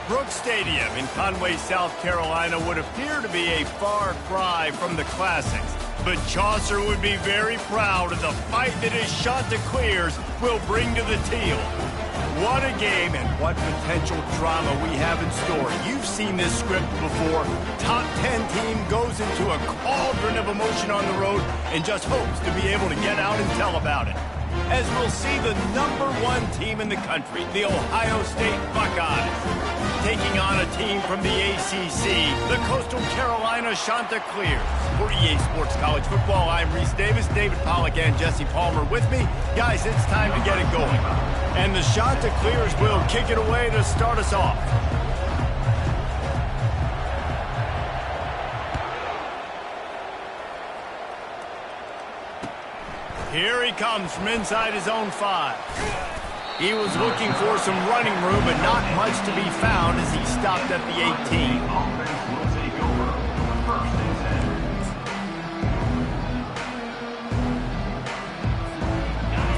Brooks Stadium in Conway, South Carolina would appear to be a far cry from the classics, but Chaucer would be very proud of the fight that his Chanticleers will bring to the teal. What a game and what potential drama we have in store. You've seen this script before. Top 10 team goes into a cauldron of emotion on the road and just hopes to be able to get out and tell about it. As we'll see the #1 team in the country, the Ohio State Buckeyes, taking on a team from the ACC, the Coastal Carolina Chanticleers. For EA Sports College Football, I'm Reese Davis, David Pollack, and Jesse Palmer with me. Guys, it's time to get it going. And the Chanticleers will kick it away to start us off. Here he comes from inside his own 5. He was looking for some running room, but not much to be found as he stopped at the 18.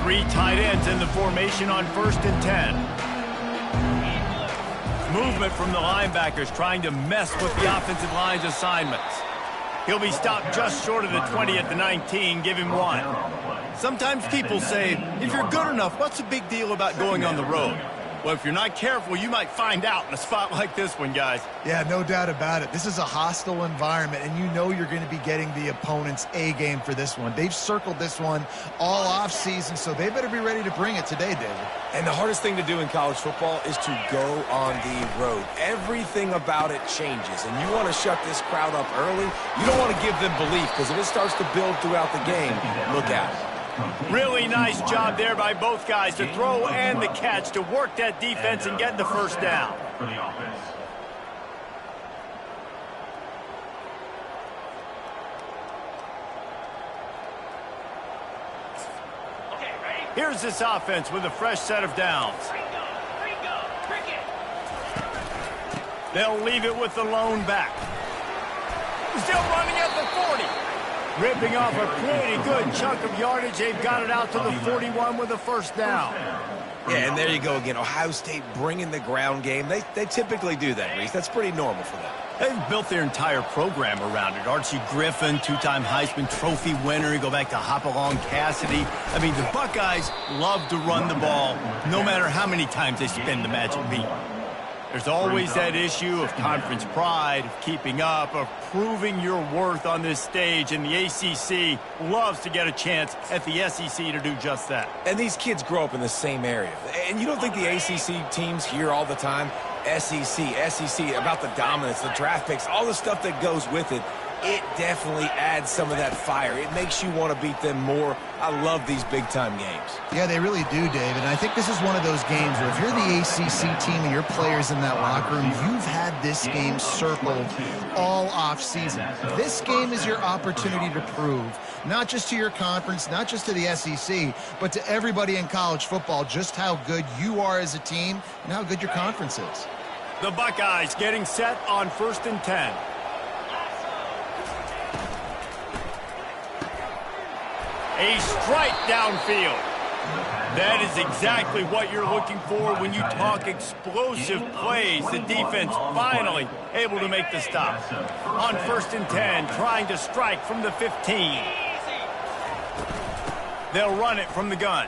Three tight ends in the formation on 1st and 10. Movement from the linebackers trying to mess with the offensive line's assignments. He'll be stopped just short of the 20 at the 19, give him 1. Sometimes people say, if you're good enough, what's the big deal about going on the road? Well, if you're not careful, you might find out in a spot like this one, guys. Yeah, no doubt about it. This is a hostile environment, and you know you're going to be getting the opponent's A game for this one. They've circled this one all offseason, so they better be ready to bring it today, David. And the hardest thing to do in college football is to go on the road. Everything about it changes, and you want to shut this crowd up early. You don't want to give them belief, because if it starts to build throughout the game, look out. Really nice job there by both guys to throw and the catch to work that defense and get the first down. Here's this offense with a fresh set of downs. They'll leave it with the lone back. Still running at the 40. Ripping off a pretty good chunk of yardage. They've got it out to the 41 with a first down. Yeah, and there you go again. Ohio State bringing the ground game. They typically do that, Reese. That's pretty normal for them. They've built their entire program around it. Archie Griffin, 2-time Heisman Trophy winner. You go back to Hopalong Cassidy. I mean, the Buckeyes love to run the ball, no matter how many times they spin the magic beat. There's always that issue of conference pride, of keeping up, of proving your worth on this stage, and the ACC loves to get a chance at the SEC to do just that. And these kids grow up in the same area. And you don't think the ACC teams hear all the time, SEC, about the dominance, the draft picks, all the stuff that goes with it. It definitely adds some of that fire. It makes you want to beat them more. I love these big-time games. Yeah, they really do, David. And I think this is one of those games where if you're the ACC team and your players in that locker room, you've had this game circled all off-season. This game is your opportunity to prove, not just to your conference, not just to the SEC, but to everybody in college football, just how good you are as a team and how good your conference is. The Buckeyes getting set on 1st and 10. A strike downfield. That is exactly what you're looking for when you talk explosive plays. The defense finally able to make the stop. On 1st and 10, trying to strike from the 15. They'll run it from the gun.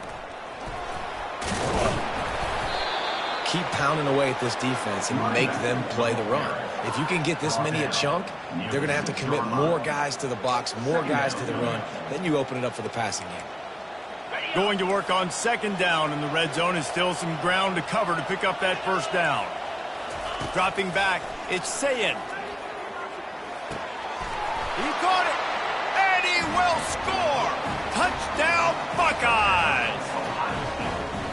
Keep pounding away at this defense and make them play the run. If you can get this many a chunk, they're going to have to commit more guys to the box, more guys to the run. Then you open it up for the passing game. Going to work on 2nd down in the red zone is still some ground to cover to pick up that first down. Dropping back, it's Sayin. He caught it, and he will score. Touchdown, Buckeyes.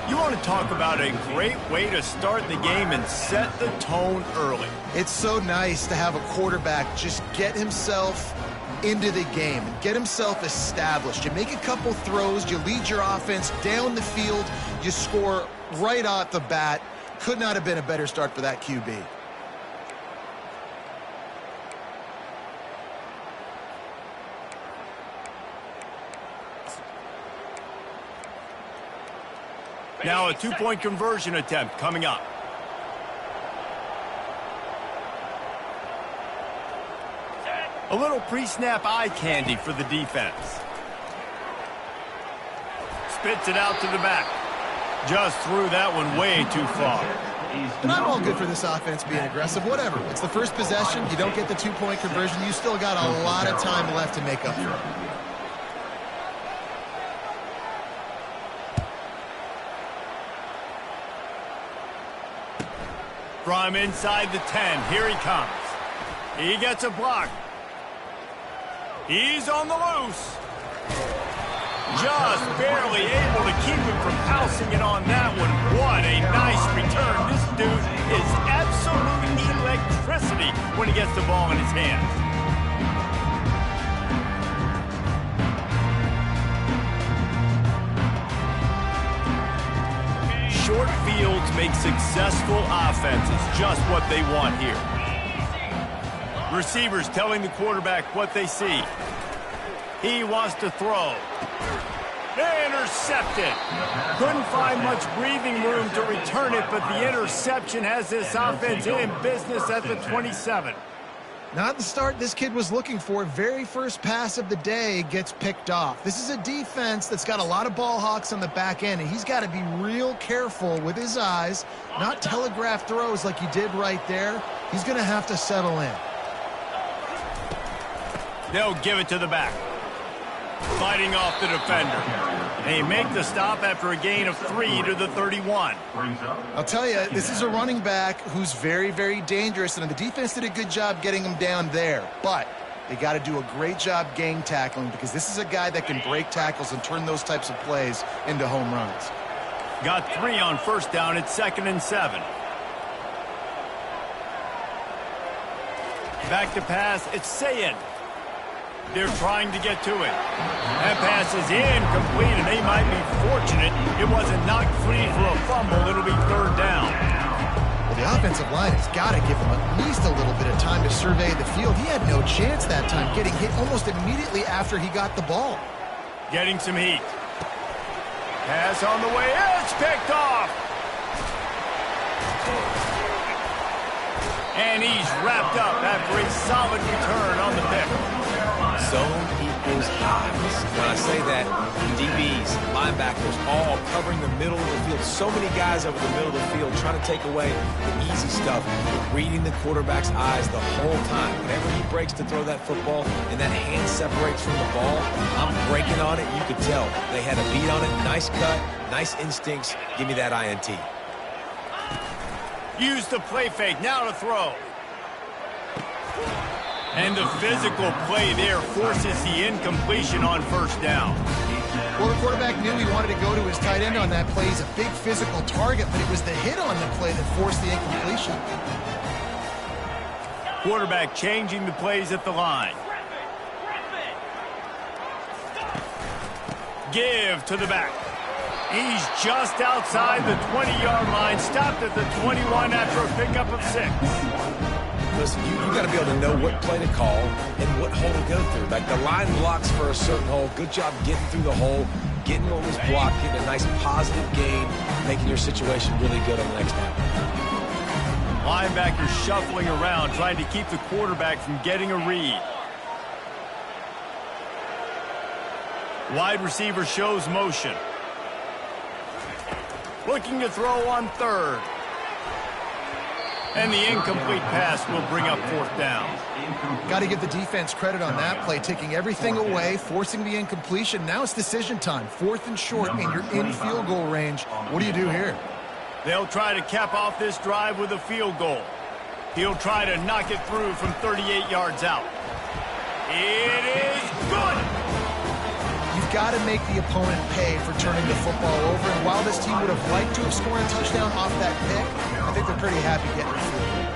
You want to talk about a great way to start the game and set the tone early. It's so nice to have a quarterback just get himself into the game and get himself established. You make a couple throws, you lead your offense down the field, you score right off the bat. Could not have been a better start for that QB. Now a 2-point conversion attempt coming up. A little pre-snap eye candy for the defense. Spits it out to the back. Just threw that one way too far. And I'm all good for this offense being aggressive. Whatever. It's the first possession. You don't get the two-point conversion. You still got a lot of time left to make up for it. From inside the 10, here he comes. He gets a block. He's on the loose. Just barely able to keep him from pouncing it on that one. What a nice return. This dude is absolute electricity when he gets the ball in his hands. Short fields make successful offenses just what they want here. Receivers telling the quarterback what they see. He wants to throw. Intercepted. Couldn't find much breathing room to return it, but the interception has this offense in business at the 27. Not the start this kid was looking for. Very first pass of the day gets picked off. This is a defense that's got a lot of ball hawks on the back end, and he's got to be real careful with his eyes, not telegraph throws like he did right there. He's going to have to settle in. They'll give it to the back. Fighting off the defender. They make the stop after a gain of 3 to the 31. I'll tell you, this is a running back who's very, very dangerous, and the defense did a good job getting him down there. But they got to do a great job gang tackling because this is a guy that can break tackles and turn those types of plays into home runs. Got 3 on first down. It's 2nd and 7. Back to pass. It's Sayed. They're trying to get to it. That pass is incomplete, and they might be fortunate it wasn't knocked free for a fumble. It'll be 3rd down. Well, the offensive line has got to give him at least a little bit of time to survey the field. He had no chance that time, getting hit almost immediately after he got the ball. Getting some heat. Pass on the way. It's picked off. And he's wrapped up after a solid return on the pick. Zone equals highs. When I say that, DBs, linebackers, all covering the middle of the field. So many guys over the middle of the field trying to take away the easy stuff, reading the quarterback's eyes the whole time. Whenever he breaks to throw that football and that hand separates from the ball, I'm breaking on it. You could tell they had a beat on it. Nice cut, nice instincts. Give me that INT. Use the play fake. Now to throw. And the physical play there forces the incompletion on first down. Well, the quarterback knew he wanted to go to his tight end on that play. He's a big physical target, but it was the hit on the play that forced the incompletion. Quarterback changing the plays at the line. Give to the back. He's just outside the 20-yard line, stopped at the 21 after a pickup of 6. Listen, you got to be able to know what play to call and what hole to go through. Like the line blocks for a certain hole. Good job getting through the hole, getting what was blocked, getting a nice positive gain, making your situation really good on the next down. Linebackers shuffling around, trying to keep the quarterback from getting a read. Wide receiver shows motion. Looking to throw on 3rd. And the incomplete pass will bring up 4th down. Got to give the defense credit on that play, taking everything away, forcing the incompletion. Now it's decision time. 4th and short, and you're in field goal range. What do you do here? They'll try to cap off this drive with a field goal. He'll try to knock it through from 38 yards out. It is good! You've got to make the opponent pay for turning the football over, and while this team would have liked to have scored a touchdown off that pick, I think they're pretty happy getting it through.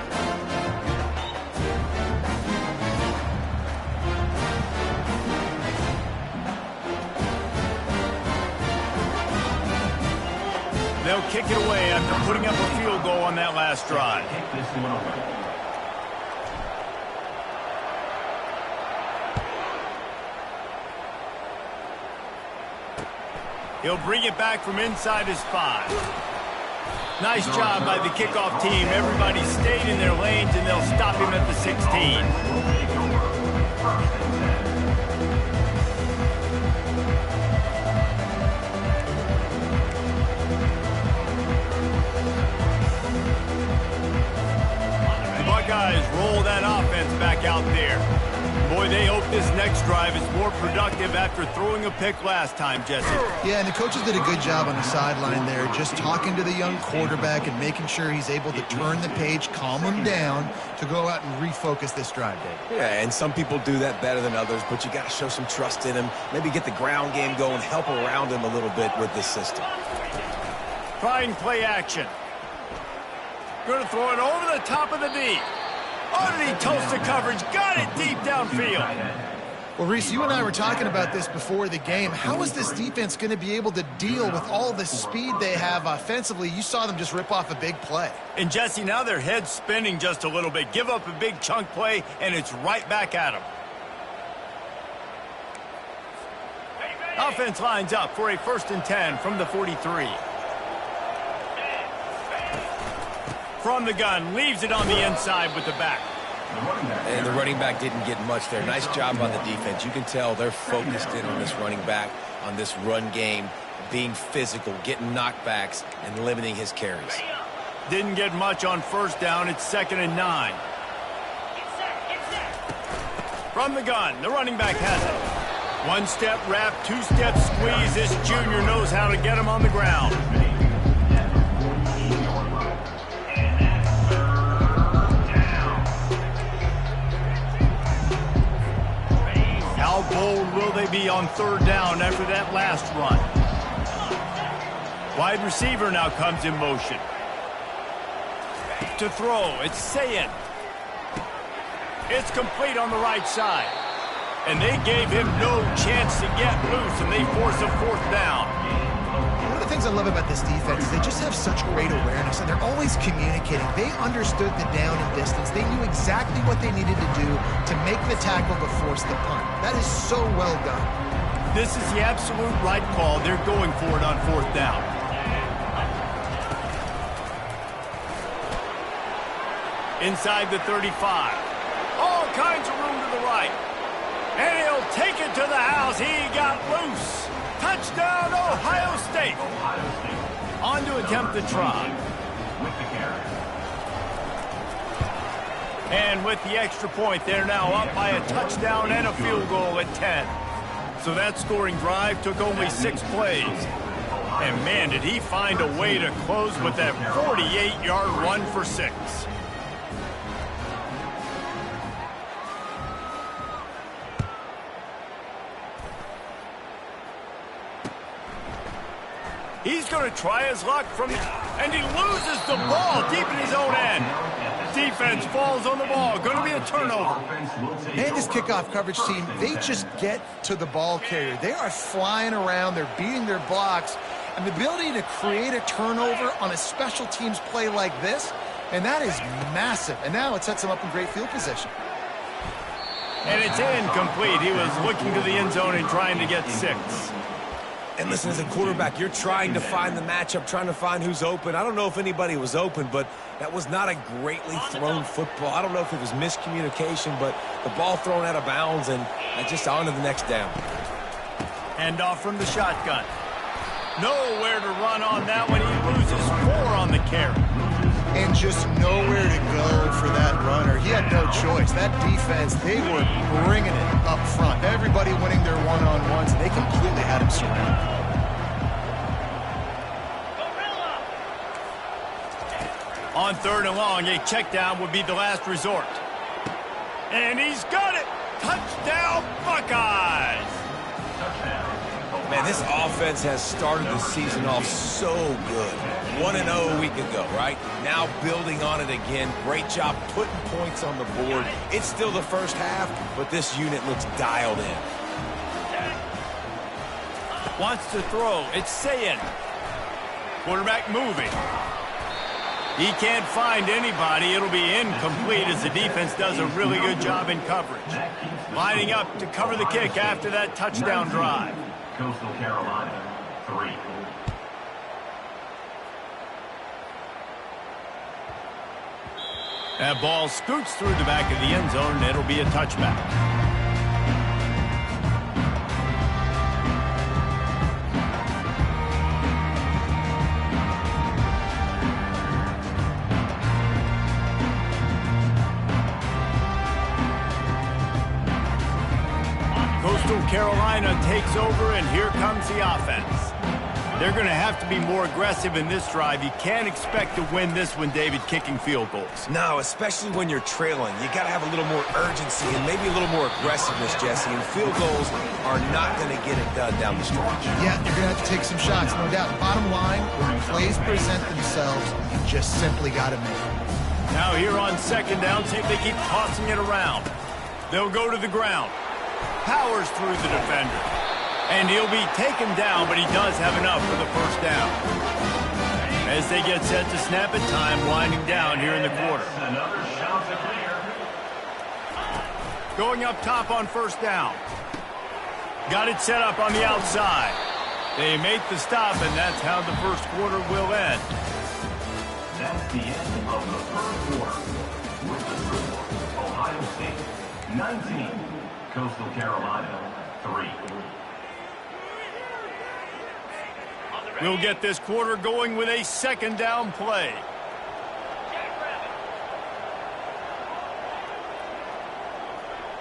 They'll kick it away after putting up a field goal on that last drive. He'll bring it back from inside his 5. Nice job by the kickoff team. Everybody stayed in their lanes, and they'll stop him at the 16. The Buckeyes roll that offense back out there. Boy, they hope this next drive is more productive after throwing a pick last time, Jesse. Yeah, and the coaches did a good job on the sideline there, just talking to the young quarterback and making sure he's able to turn the page, calm him down to go out and refocus this drive, Dave. Yeah, and some people do that better than others, but you got to show some trust in him. Maybe get the ground game going, help around him a little bit with this system. Trying play action. Going to throw it over the top of the D. Oh, did he toast the coverage? Got it deep downfield. Well, Reese, you and I were talking about this before the game. How is this defense going to be able to deal with all the speed they have offensively? You saw them just rip off a big play. And, Jesse, now their head's spinning just a little bit. Give up a big chunk play, and it's right back at them. Offense lines up for a 1st and 10 from the 43. From the gun, leaves it on the inside with the back. And the running back didn't get much there. Nice job on the defense. You can tell they're focused in on this running back, on this run game, being physical, getting knockbacks, and limiting his carries. Didn't get much on 1st down. It's 2nd and 9. From the gun, the running back has it. 1-step wrap, 2-step squeeze. This junior knows how to get him on the ground. How bold will they be on 3rd down after that last run? Wide receiver now comes in motion. To throw, it's Sayin. It's complete on the right side. And they gave him no chance to get loose, and they force a 4th down. One of the things I love about this defense is they just have such great awareness, and they're always communicating. They understood the down and distance. They knew exactly what they needed to do to make the tackle to force the punt. That is so well done. This is the absolute right call. They're going for it on 4th down. Inside the 35. All kinds of room to the right. And he'll take it to the house. He got loose. Touchdown, Ohio State. On to attempt the try. And with the extra point, they're now up by a touchdown and a field goal at 10. So that scoring drive took only 6 plays. And, man, did he find a way to close with that 48-yard run for 6. He's going to try his luck from the... And he loses the ball deep in his own end. Defense falls on the ball. Going to be a turnover. And this kickoff coverage team, they just get to the ball carrier. They are flying around. They're beating their blocks. And the ability to create a turnover on a special teams play like this, and that is massive. And now it sets them up in great field position. And it's incomplete. He was looking to the end zone and trying to get 6. And listen, as a quarterback, you're trying to find the matchup, trying to find who's open. I don't know if anybody was open, but that was not a greatly thrown football. I don't know if it was miscommunication, but the ball thrown out of bounds and just on to the next down. And off from the shotgun. Nowhere to run on that one. He loses 4 on the carry. And just nowhere to go for that runner. He had no choice. That defense, they were bringing it up front. Everybody winning their one-on-ones, and they completely had him surrounded. On 3rd and long, a check down would be the last resort. And he's got it. Touchdown, Buckeyes. Man, this offense has started the season off so good. 1-0 a week ago, right? Now building on it again. Great job putting points on the board. It's still the first half, but this unit looks dialed in. Wants to throw. It's Sayin. Quarterback moving. He can't find anybody. It'll be incomplete as the defense does a really good job in coverage. Lining up to cover the kick after that touchdown drive. Coastal Carolina, 3. That ball scoots through the back of the end zone, and it'll be a touchback. Carolina takes over, and here comes the offense. They're going to have to be more aggressive in this drive. You can't expect to win this one, David, kicking field goals. No, especially when you're trailing. You got to have a little more urgency and maybe a little more aggressiveness, Jesse. And field goals are not going to get it done down the stretch. Yeah, you're going to have to take some shots, no doubt. Bottom line, when plays present themselves, you just simply got to make them. Now here on second down, see if they keep tossing it around. They'll go to the ground. Powers through the defender. And he'll be taken down, but he does have enough for the first down. As they get set to snap it, time winding down here in the quarter. Going up top on first down. Got it set up on the outside. They make the stop, and that's how the first quarter will end. That's the end of the first quarter. With the score, Ohio State 19, Coastal Carolina 3. We'll get this quarter going with a second down play.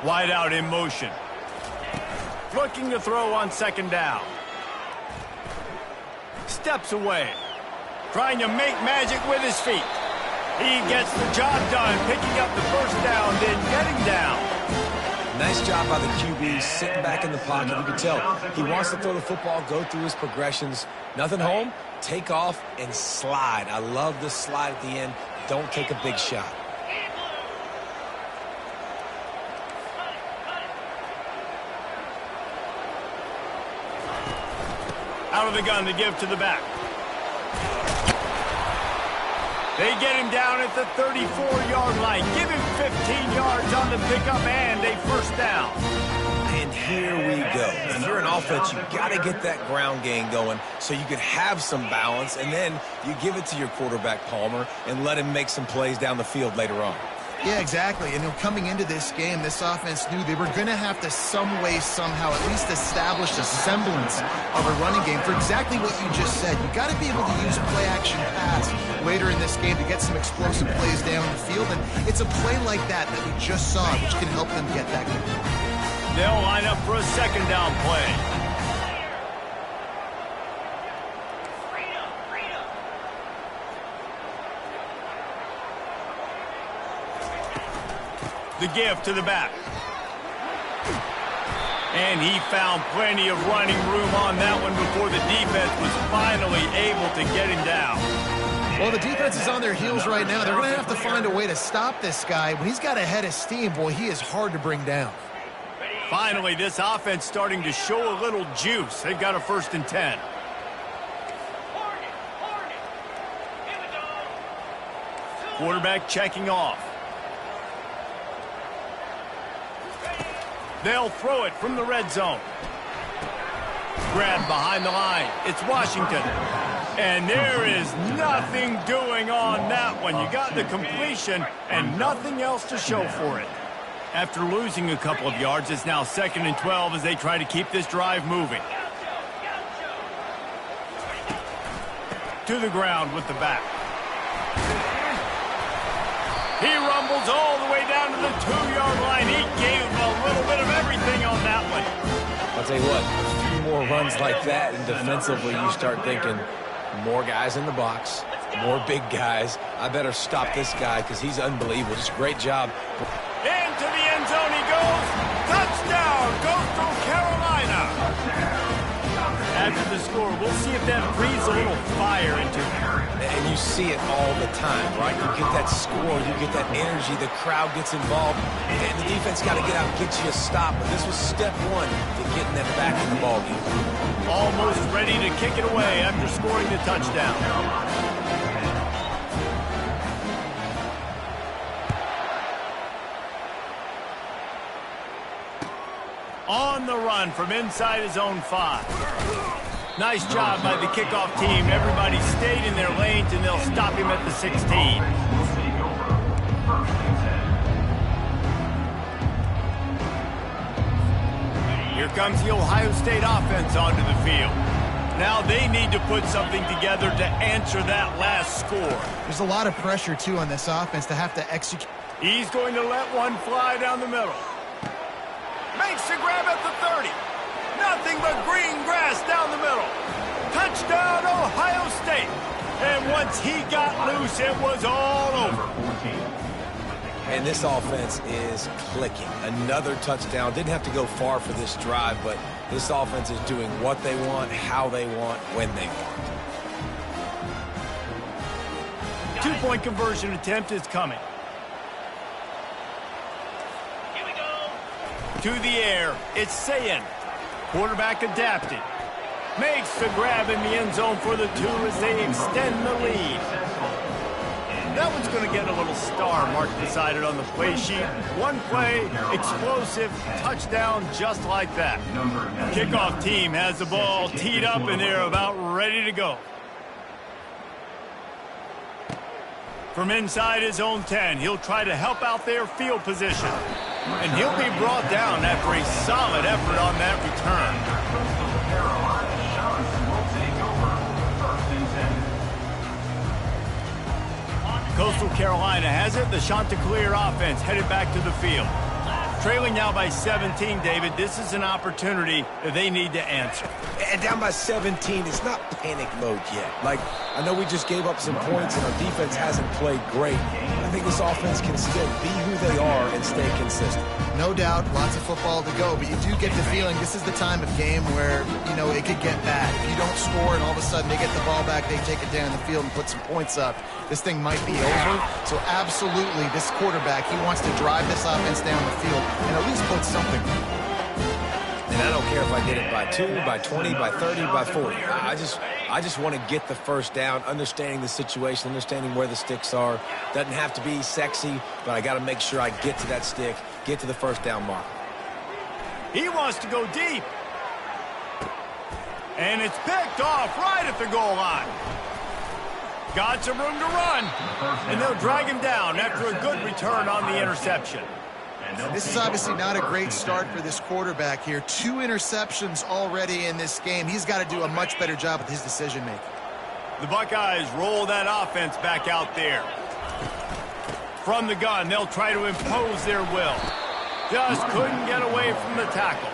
Wide out in motion. Looking to throw on second down. Steps away. Trying to make magic with his feet. He gets the job done, picking up the first down, then getting down. Nice job by the QB, sitting back in the pocket. You can tell he wants to throw the football, go through his progressions. Nothing home, take off, and slide. I love the slide at the end. Don't take a big shot. Out of the gun to give to the back. They get him down at the 34-yard line. Give him 15 yards on the pickup and a first down. And here we go. If you're an offense, you got to get that ground game going so you can have some balance, and then you give it to your quarterback, Palmer, and let him make some plays down the field later on. Yeah, exactly. And coming into this game, this offense knew they were going to have to some way, somehow, at least establish a semblance of a running game for exactly what you just said. You got to be able to use play-action pass later in this game to get some explosive plays down the field. And it's a play like that that we just saw, which can help them get that going. They'll line up for a second down play. The give to the back. And he found plenty of running room on that one before the defense was finally able to get him down. Well, the defense is on their heels right now. They're going to have to find a way to stop this guy. When he's got a head of steam, boy, he is hard to bring down. Finally, this offense starting to show a little juice. They've got a 1st and 10. Quarterback checking off. They'll throw it from the red zone. Grabbed behind the line. It's Washington. And there is nothing doing on that one. You got the completion and nothing else to show for it. After losing a couple of yards, it's now 2nd and 12 as they try to keep this drive moving. To the ground with the back. He rumbles all the way down to the 2-yard line. He gave him a little bit of everything on that one. I'll tell you what, a few more runs like that, and defensively you start thinking more guys in the box, more big guys. I better stop this guy because he's unbelievable. Just great job. Into the end zone he goes. Touchdown, Coastal Carolina. After the score, we'll see if that breathes a little fire into him. And you see it all the time, right? You get that score, you get that energy, the crowd gets involved, and the defense got to get out and get you a stop. But this was step one to getting them back in the ballgame. Almost ready to kick it away after scoring the touchdown. On the run from inside his own 5. Nice job by the kickoff team. Everybody stayed in their lanes, and they'll stop him at the 16. Here comes the Ohio State offense onto the field. Now they need to put something together to answer that last score. There's a lot of pressure, too, on this offense to have to execute. He's going to let one fly down the middle. Makes the grab at the 30. Nothing but green grass down the middle. Touchdown, Ohio State. And once he got loose, it was all over. And this offense is clicking. Another touchdown. Didn't have to go far for this drive, but this offense is doing what they want, how they want, when they want. Two-point conversion attempt is coming. Here we go. To the air, it's Sayin. Quarterback adapted. Makes the grab in the end zone for the 2 as they extend the lead. That one's going to get a little star mark decided on the play sheet. One play, explosive, touchdown just like that. Kickoff team has the ball teed up and they're about ready to go. From inside his own 10, he'll try to help out their field position. And he'll be brought down after a solid effort on that return. Coastal Carolina has it. The Chanticleer offense headed back to the field. Trailing now by 17, David. This is an opportunity that they need to answer. And down by 17, it's not panic mode yet. Like, I know we just gave up some points and our defense hasn't played great. I think this offense can still be who they are and stay consistent. No doubt, lots of football to go, but you do get the feeling this is the time of game where, you know, it could get bad. If you don't score and all of a sudden they get the ball back, they take it down the field and put some points up, this thing might be over. So absolutely, this quarterback, he wants to drive this offense down the field and at least put something. And I don't care if I get it by 2, by 20, by 30, by 40. I just want to get the first down, understanding the situation, understanding where the sticks are. Doesn't have to be sexy, but I got to make sure I get to that stick, get to the first down mark. He wants to go deep. And it's picked off right at the goal line. Got some room to run. And they'll drag him down after a good return on the interception. This is obviously not a great start for this quarterback here. 2 interceptions already in this game. He's got to do a much better job with his decision-making. The Buckeyes roll that offense back out there. From the gun, they'll try to impose their will. Just couldn't get away from the tackle.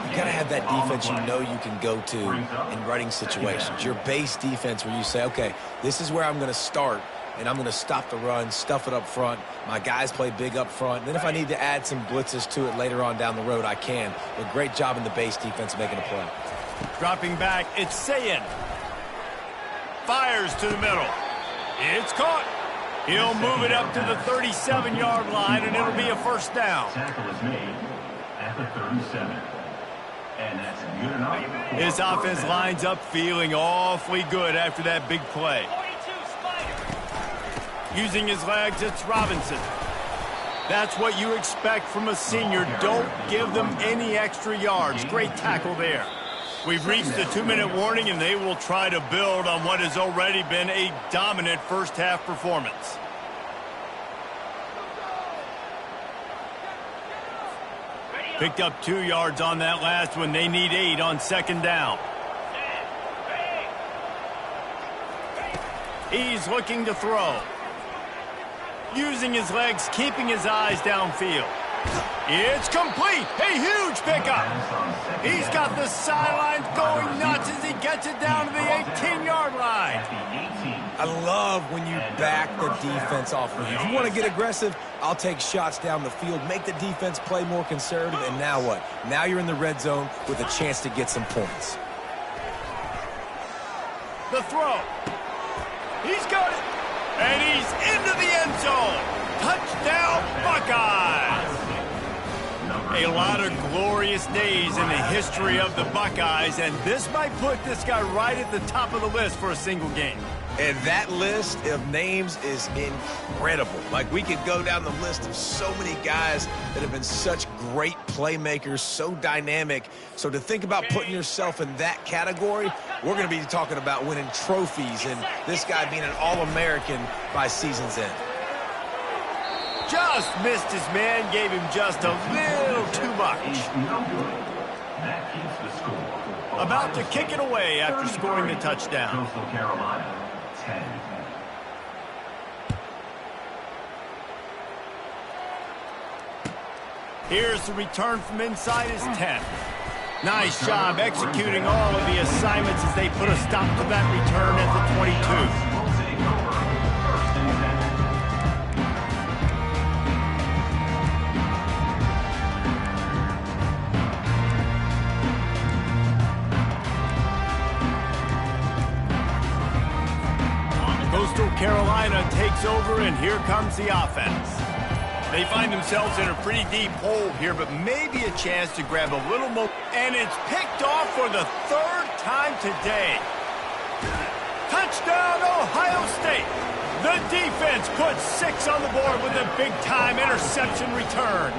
You got to have that defense you know you can go to in running situations. Your base defense where you say, okay, this is where I'm going to start. And I'm going to stop the run, stuff it up front. My guys play big up front. And then if I need to add some blitzes to it later on down the road, I can. But great job in the base defense making a play. Dropping back, it's Sayin. Fires to the middle. It's caught. He'll move it up to the 37-yard line, and it'll be a first down. Tackle is made at the 37. And that's good enough. His offense lines up feeling awfully good after that big play. Using his legs, it's Robinson. That's what you expect from a senior. Don't give them any extra yards. Great tackle there. We've reached the 2-minute warning, and they will try to build on what has already been a dominant first-half performance. Picked up 2 yards on that last one. They need 8 on second down. He's looking to throw. Using his legs, keeping his eyes downfield. It's complete. A huge pickup. He's got the sidelines going nuts as he gets it down to the 18-yard line. I love when you back the defense off of you. If you want to get aggressive, I'll take shots down the field, make the defense play more conservative, and now what? Now you're in the red zone with a chance to get some points. The throw. He's got it. And he's into the end zone. Touchdown, Buckeyes. A lot of glorious days in the history of the Buckeyes, and this might put this guy right at the top of the list for a single game. And that list of names is incredible. Like, we could go down the list of so many guys that have been such great playmakers, so dynamic. So to think about putting yourself in that category, we're going to be talking about winning trophies and this guy being an All-American by season's end. Just missed his man, gave him just a little too much. That keeps the score. About to kick it away after scoring the touchdown. Coastal Carolina, 10. Here's the return from inside his 10. Nice job executing all of the assignments as they put a stop to that return at the 22. Coastal Carolina takes over, and here comes the offense. They find themselves in a pretty deep hole here, but maybe a chance to grab a little more. And it's picked off for the third time today. Touchdown, Ohio State. The defense puts 6 on the board with a big-time interception return.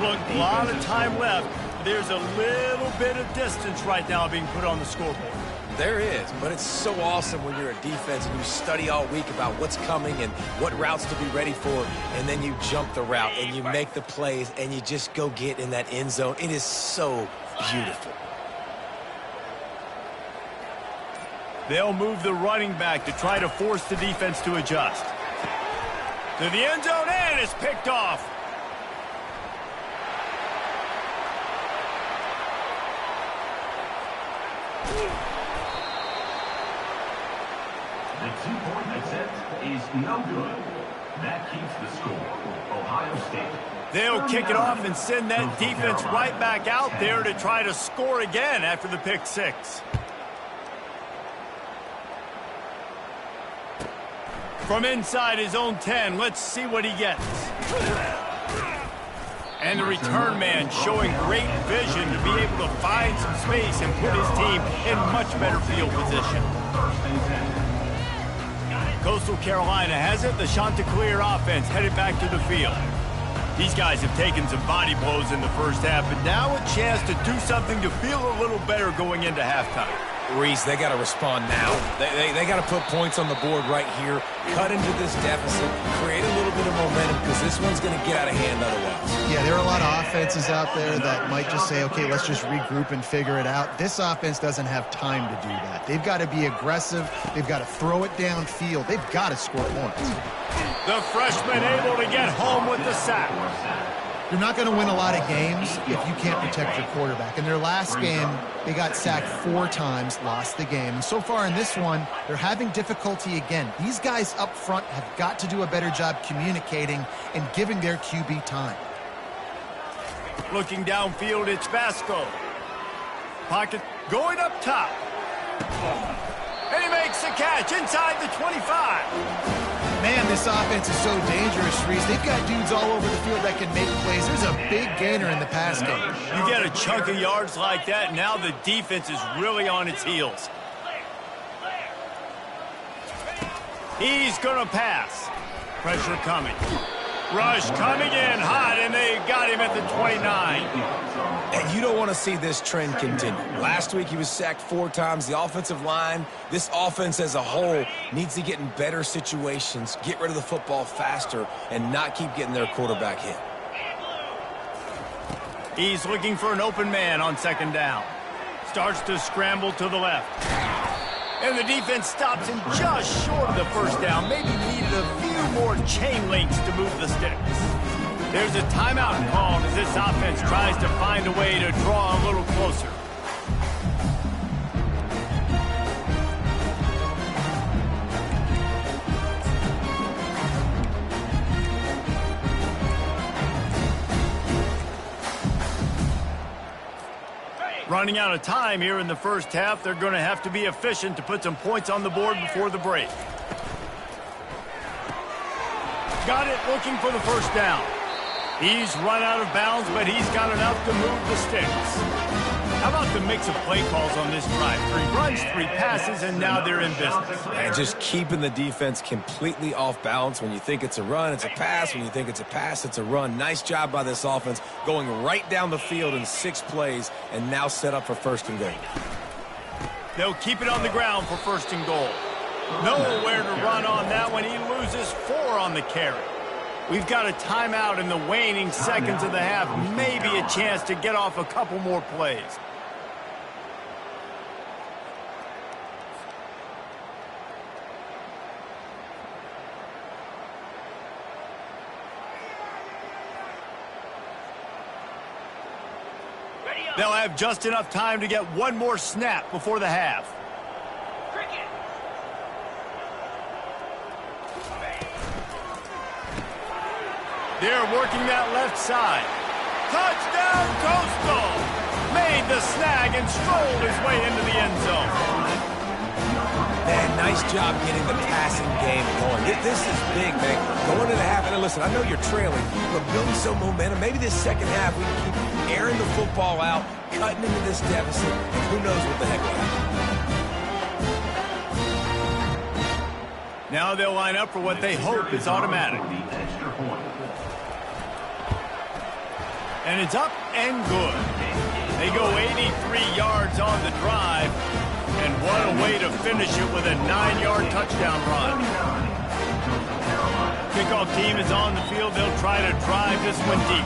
Look, a lot of time left. There's a little bit of distance right now being put on the scoreboard. There is, but it's so awesome when you're a defense and you study all week about what's coming and what routes to be ready for, and then you jump the route and you make the plays and you just go get in that end zone. It is so beautiful. They'll move the running back to try to force the defense to adjust. To the end zone, and it's picked off. The 2-point attempt is no good. That keeps the score. Ohio State. They'll kick it off and send that defense right back out there to try to score again after the pick 6. From inside his own 10, let's see what he gets. And the return man showing great vision to be able to find some space and put his team in much better field position. Coastal Carolina has it. The Chanticleer offense headed back to the field. These guys have taken some body blows in the first half, but now a chance to do something to feel a little better going into halftime. Reese, they got to respond now. They got to put points on the board right here, cut into this deficit, create a little bit of momentum, because this one's going to get out of hand otherwise. Yeah, there are a lot of offenses out there that might just say, okay, let's just regroup and figure it out. This offense doesn't have time to do that. They've got to be aggressive. They've got to throw it downfield. They've got to score points. The freshman able to get home with the sack. You're not going to win a lot of games if you can't protect your quarterback. In their last game, they got sacked 4 times, lost the game. And so far in this one, they're having difficulty again. These guys up front have got to do a better job communicating and giving their QB time. Looking downfield, it's Vasco. Pocket going up top. And he makes the catch inside the 25. Man, this offense is so dangerous, Reese. They've got dudes all over the field that can make plays. There's a big gainer in the pass game. You get a chunk of yards like that, now the defense is really on its heels. He's going to pass. Pressure coming. Rush coming in hot, and they got him at the 29. And you don't want to see this trend continue. Last week he was sacked 4 times. The offensive line, this offense as a whole, needs to get in better situations, get rid of the football faster, and not keep getting their quarterback hit. He's looking for an open man on second down. Starts to scramble to the left. And the defense stops him just short of the first down. Maybe needed a few more chain links to move the sticks. There's a timeout called as this offense tries to find a way to draw a little closer. Running out of time here in the first half. They're going to have to be efficient to put some points on the board before the break. Got it, looking for the first down. He's run out of bounds, but he's got enough to move the sticks. How about the mix of play calls on this drive? 3 runs, 3 passes, and now they're in business. And just keeping the defense completely off balance. When you think it's a run, it's a pass. When you think it's a pass, it's a run. Nice job by this offense, going right down the field in 6 plays, and now set up for 1st and goal. They'll keep it on the ground for 1st and goal. Nowhere to run on that one. He loses 4 on the carry. We've got a timeout in the waning seconds of the half. Maybe a chance to get off a couple more plays. Ready up. They'll have just enough time to get one more snap before the half. Cricket. They're working that left side. Touchdown, Coastal! Made the snag and strolled his way into the end zone. Man, nice job getting the passing game going. This is big, man. Going into the half, and listen, I know you're trailing, but building some momentum. Maybe this second half we can keep airing the football out, cutting into this deficit, and who knows what the heck will happen. Now they'll line up for what they hope is automatic. And it's up and good. They go 83 yards on the drive. And what a way to finish it with a 9-yard touchdown run. Kickoff team is on the field. They'll try to drive this one deep.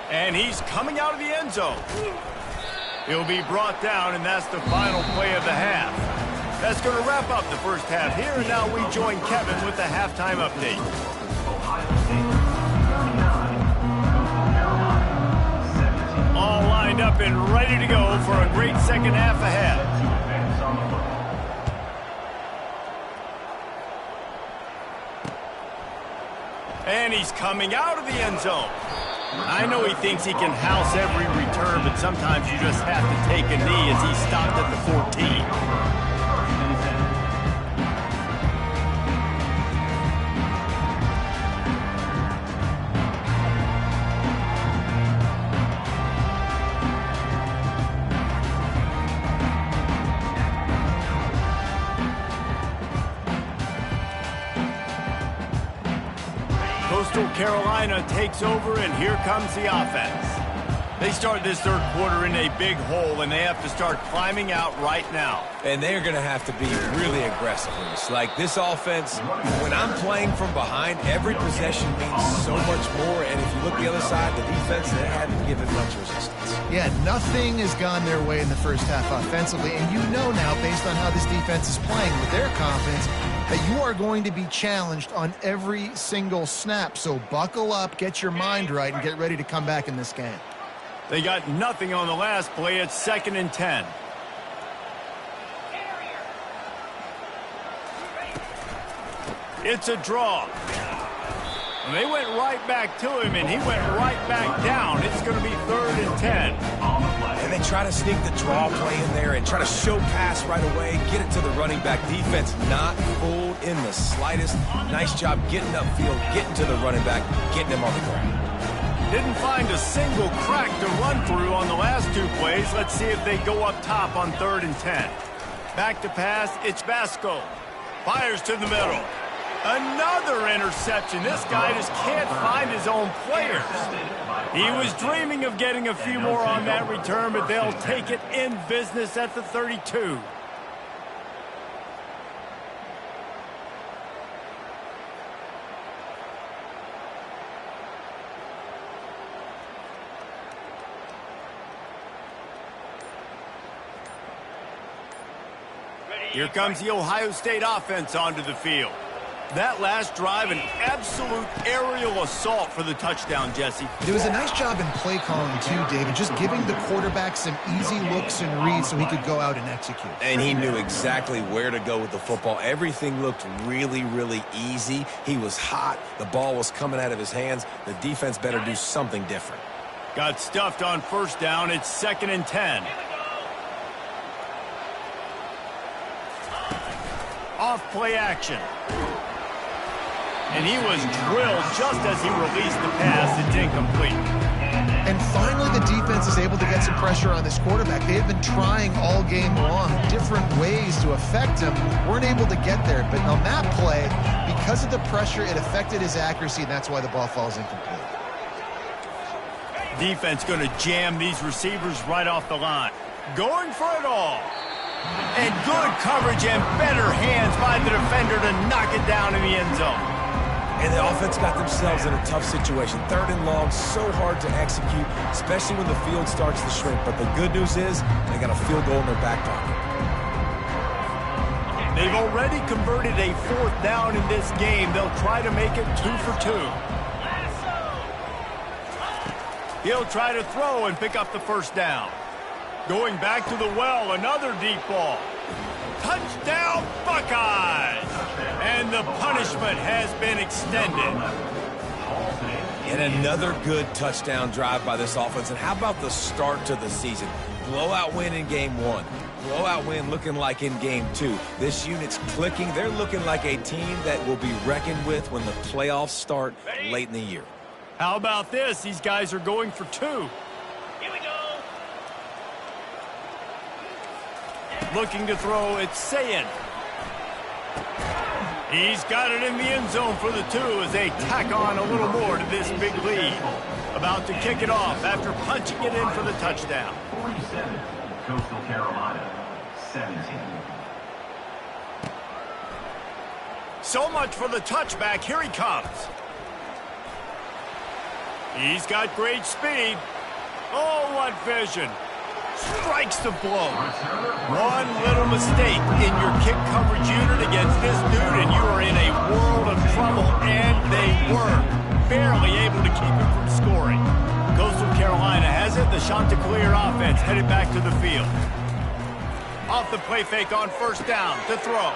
And he's coming out of the end zone. He'll be brought down, and that's the final play of the half. That's going to wrap up the first half here, and now we join Kevin with the halftime update. All lined up and ready to go for a great second half ahead. And he's coming out of the end zone. I know he thinks he can house every return, but sometimes you just have to take a knee as he stopped at the 14. Coastal Carolina takes over, and here comes the offense. They start this third quarter in a big hole, and they have to start climbing out right now. And they're going to have to be really aggressive in this. Like this offense, when I'm playing from behind, every possession means so much more. And if you look the other side, the defense, they haven't given much resistance. Yeah, nothing has gone their way in the first half offensively. And you know now, based on how this defense is playing with their confidence, that you are going to be challenged on every single snap. So buckle up, get your mind right, and get ready to come back in this game. They got nothing on the last play. It's 2nd and 10. It's a draw. And they went right back to him, and he went right back down. It's going to be 3rd and 10. And they try to sneak the draw play in there and try to show pass right away, get it to the running back. Defense not fooled in the slightest. Nice job getting upfield, getting to the running back, getting him on the ground. Didn't find a single crack to run through on the last two plays. Let's see if they go up top on 3rd and 10. Back to pass, it's Vasco. Fires to the middle. Another interception. This guy just can't find his own players. He was dreaming of getting a few more on that return, but they'll take it in business at the 32. Here comes the Ohio State offense onto the field. That last drive, an absolute aerial assault for the touchdown, Jesse. It was a nice job in play calling, too, David, just giving the quarterback some easy looks and reads so he could go out and execute. And he knew exactly where to go with the football. Everything looked really, really easy. He was hot. The ball was coming out of his hands. The defense better do something different. Got stuffed on 1st down. It's 2nd and 10. Off play action. And he was drilled just as he released the pass. It's incomplete. And finally, the defense is able to get some pressure on this quarterback. They've been trying all game long, different ways to affect him. Weren't able to get there. But on that play, because of the pressure, it affected his accuracy, and that's why the ball falls incomplete. Defense going to jam these receivers right off the line. Going for it all. And good coverage and better hands by the defender to knock it down in the end zone. And the offense got themselves in a tough situation. 3rd and long, so hard to execute, especially when the field starts to shrink. But the good news is they got a field goal in their back pocket. They've already converted a 4th down in this game. They'll try to make it 2 for 2. He'll try to throw and pick up the 1st down. Going back to the well, another deep ball. Touchdown, Buckeyes! And the punishment has been extended. And another good touchdown drive by this offense. And how about the start to the season? Blowout win in game 1. Blowout win looking like in game 2. This unit's clicking. They're looking like a team that will be reckoned with when the playoffs start late in the year. How about this? These guys are going for 2. Here we go. Looking to throw, it's Sayin. He's got it in the end zone for the 2 as they tack on a little more to this big lead. About to kick it off after punching it in for the touchdown. 47, Coastal Carolina, 17. So much for the touchback. Here he comes. He's got great speed. Oh, what vision. Strikes the blow. One little mistake in your kick coverage unit against this dude, and you are in a world of trouble, and they were barely able to keep him from scoring. Coastal Carolina has it. The Chanticleer offense headed back to the field. Off the play fake on 1st down to throw.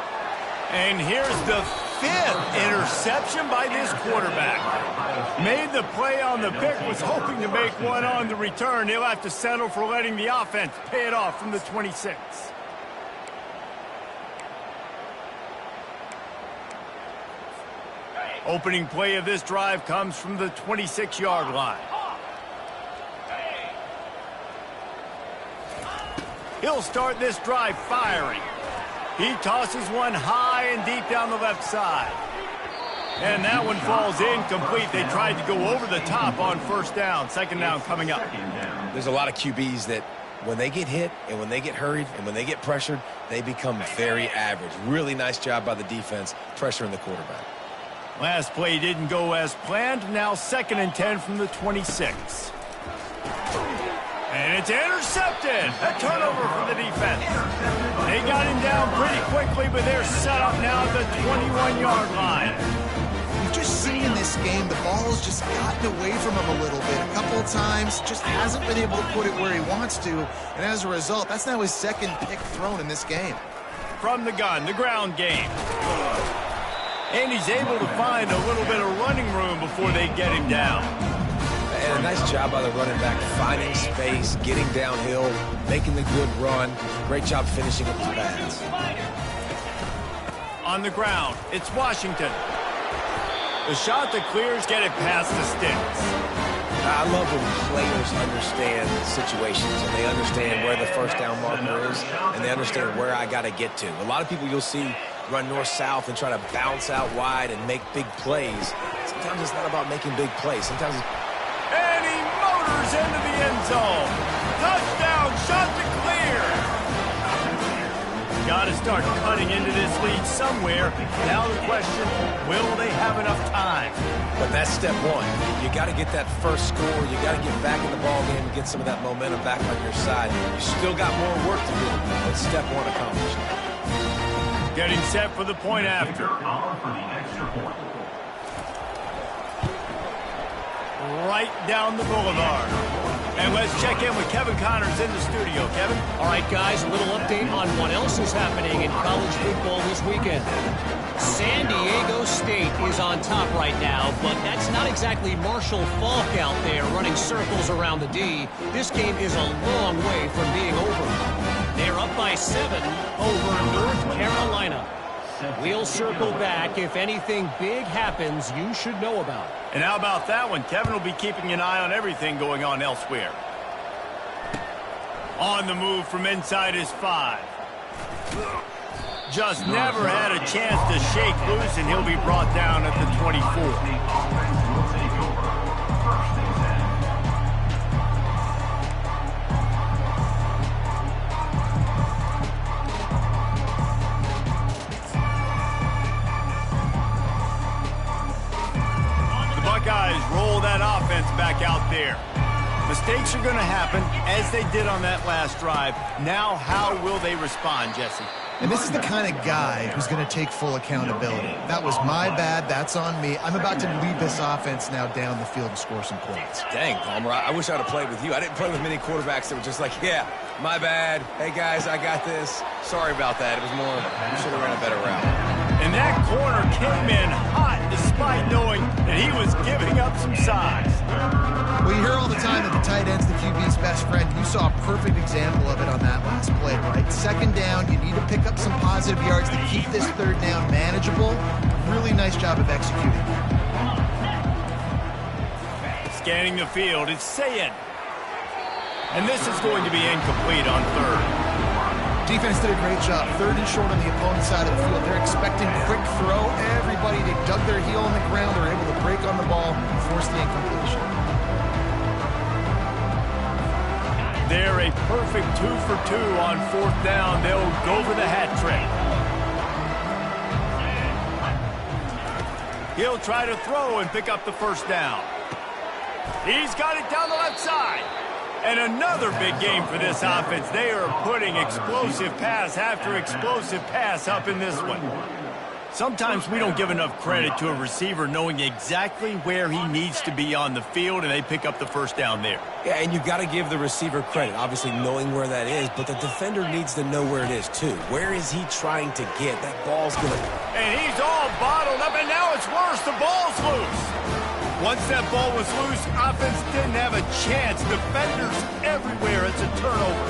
And here's the 5th interception by this quarterback. Made the play on the pick, was hoping to make one on the return. He'll have to settle for letting the offense pay it off from the 26. Opening play of this drive comes from the 26-yard line. He'll start this drive firing. He tosses one high and deep down the left side. And that one falls incomplete. They tried to go over the top on 1st down. 2nd down coming up. There's a lot of QBs that when they get hit and when they get hurried and when they get pressured, they become very average. Really nice job by the defense pressuring the quarterback. Last play didn't go as planned. Now 2nd and 10 from the 26. And it's intercepted. A turnover for the defense. They got him down pretty quickly, but they're set up now at the 21-yard line. We've just seen in this game the ball's just gotten away from him a little bit. A couple of times, just hasn't been able to put it where he wants to. And as a result, that's now his 2nd pick thrown in this game. From the gun, the ground game. And he's able to find a little bit of running room before they get him down. And a nice job by the running back, finding space, getting downhill, making the good run. Great job finishing up his pass. On the ground, it's Washington. The Chanticleers get it past the sticks. I love when players understand situations and they understand where the 1st down marker is and they understand where I got to get to. A lot of people you'll see run north-south and try to bounce out wide and make big plays. Sometimes it's not about making big plays. Sometimes it's... And he motors into the end zone. Touchdown, Chanticleer. Got to start cutting into this lead somewhere. Now the question, will they have enough time? But that's step 1. You got to get that first score. You got to get back in the ball game and get some of that momentum back on your side. You still got more work to do, but step 1 accomplished. Getting set for the point after. Right down the boulevard. And let's check in with Kevin Connors in the studio. Kevin? All right, guys, a little update on what else is happening in college football this weekend. San Diego State is on top right now, but that's not exactly Marshall Faulk out there running circles around the D. This game is a long way from being over. They're up by 7 over North Carolina. We'll circle back. If anything big happens, you should know about it. And how about that one? Kevin will be keeping an eye on everything going on elsewhere. On the move from inside his 5. Just never had a chance to shake loose, and he'll be brought down at the 24. Guys, roll that offense back out there. Mistakes are going to happen, as they did on that last drive. Now, how will they respond, Jesse? And this is the kind of guy who's going to take full accountability. That was my bad. That's on me. I'm about to lead this offense now down the field and score some points. Dang, Palmer, I wish I'd have played with you. I didn't play with many quarterbacks that were just like, yeah, my bad. Hey, guys, I got this. Sorry about that. It was more, we should have ran a better route. And that corner came in hot despite knowing that he was giving up some size. Well, you hear all the time that the tight end's the QB's best friend. You saw a perfect example of it on that last play, right? Second down, you need to pick up some positive yards to keep this third down manageable. Really nice job of executing. Scanning the field, it's Sayin. And this is going to be incomplete on third. Defense did a great job. Third and short on the opponent's side of the field. They're expecting quick throw. Everybody, they dug their heel on the ground. They're able to break on the ball and force the incompletion. They're a perfect 2 for 2 on fourth down. They'll go for the hat trick. He'll try to throw and pick up the first down. He's got it down the left side. And another big game for this offense. They are putting explosive pass after explosive pass up in this one. Sometimes we don't give enough credit to a receiver knowing exactly where he needs to be on the field, and they pick up the first down there. Yeah, and you've got to give the receiver credit, obviously knowing where that is, but the defender needs to know where it is, too. Where is he trying to get? That ball's going to... And he's all bottled up, and now it's worse. The ball's loose. Once that ball was loose, offense didn't have a chance. Defenders everywhere. It's a turnover.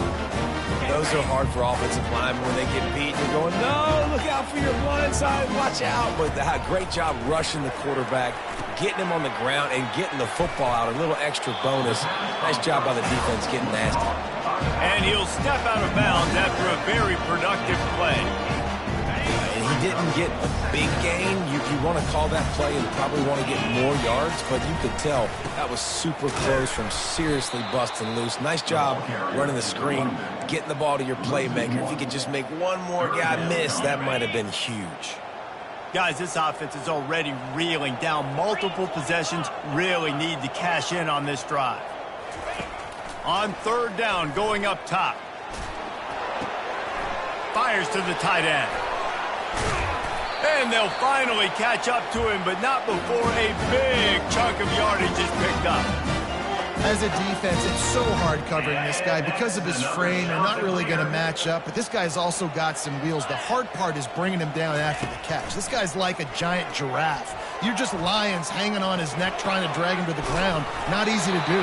Those are hard for offensive linemen when they get beat. You're going, no, look out for your blind side, watch out. But great job rushing the quarterback, getting him on the ground, and getting the football out. A little extra bonus. Nice job by the defense getting nasty. And he'll step out of bounds after a very productive play. And he didn't get a big gain. You want to call that play and probably want to get more yards, but you could tell that was super close from seriously busting loose. Nice job running the screen, getting the ball to your playmaker. If you could just make one more guy miss, that might have been huge. Guys, this offense is already reeling down multiple possessions. Really need to cash in on this drive. On third down, going up top. Fires to the tight end. And they'll finally catch up to him, but not before a big chunk of yardage is picked up. As a defense, it's so hard covering this guy. Because of his frame, you're not really going to match up, but this guy's also got some wheels. The hard part is bringing him down after the catch. This guy's like a giant giraffe. You're just lions hanging on his neck trying to drag him to the ground. Not easy to do.